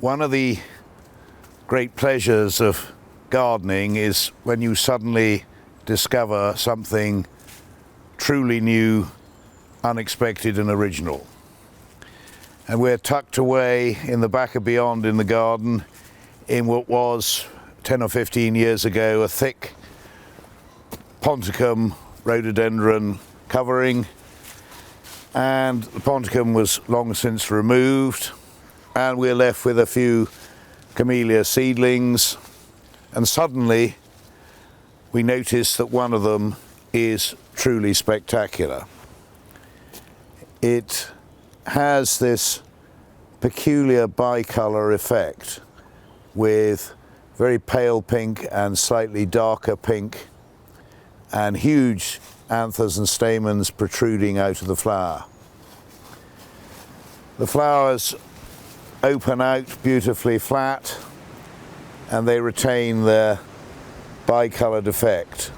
One of the great pleasures of gardening is when you suddenly discover something truly new, unexpected and original. And we're tucked away in the back of beyond in the garden in what was 10 or 15 years ago a thick ponticum rhododendron covering, and the ponticum was long since removed, and we're left with a few camellia seedlings, and suddenly we notice that one of them is truly spectacular. It has this peculiar bicolor effect with very pale pink and slightly darker pink and huge anthers and stamens protruding out of the flower. The flowers open out beautifully flat and they retain their bicolored effect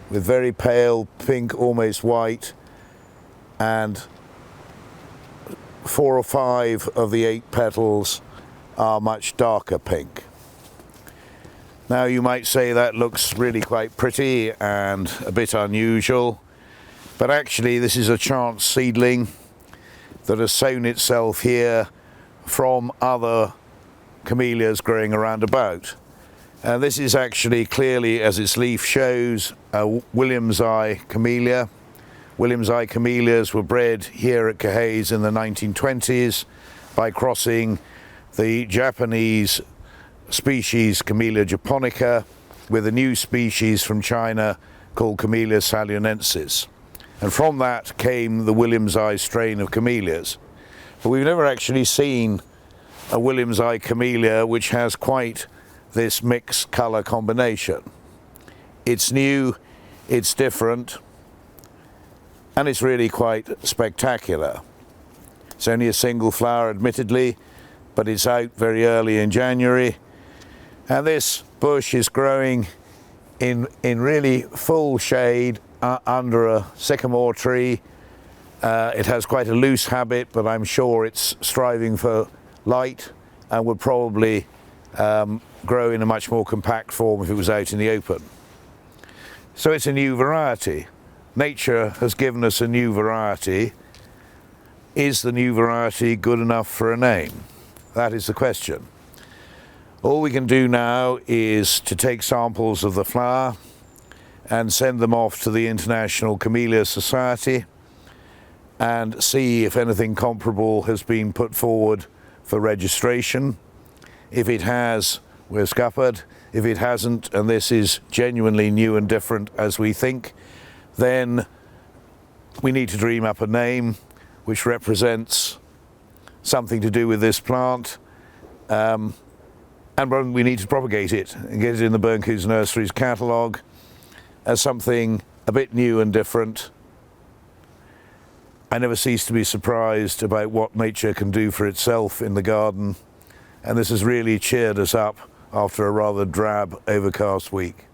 with very pale pink, almost white, and 4 or 5 of the 8 petals are much darker pink. Now you might say that looks really quite pretty and a bit unusual, but actually this is a chance seedling that has sown itself here from other camellias growing around about. And this is actually clearly, as its leaf shows, a williamsii camellia. Williamsii camellias were bred here at Cahays in the 1920s by crossing the Japanese species Camellia japonica with a new species from China called Camellia salionensis. And from that came the williamsii strain of camellias. But we've never actually seen a williamsii camellia which has quite this mixed colour combination. It's new, it's different, and it's really quite spectacular. It's only a single flower admittedly, but it's out very early in January. And this bush is growing in really full shade under a sycamore tree. It has quite a loose habit, but I'm sure it's striving for light and would probably grow in a much more compact form if it was out in the open. So it's a new variety. Nature has given us a new variety. Is the new variety good enough for a name? That is the question. All we can do now is to take samples of the flower and send them off to the International Camellia Society and see if anything comparable has been put forward for registration. If it has, we're scuppered. If it hasn't, and this is genuinely new and different as we think, then we need to dream up a name which represents something to do with this plant. And we need to propagate it and get it in the Bernkoos Nurseries catalogue as something a bit new and different. I never cease to be surprised about what nature can do for itself in the garden, and this has really cheered us up after a rather drab, overcast week.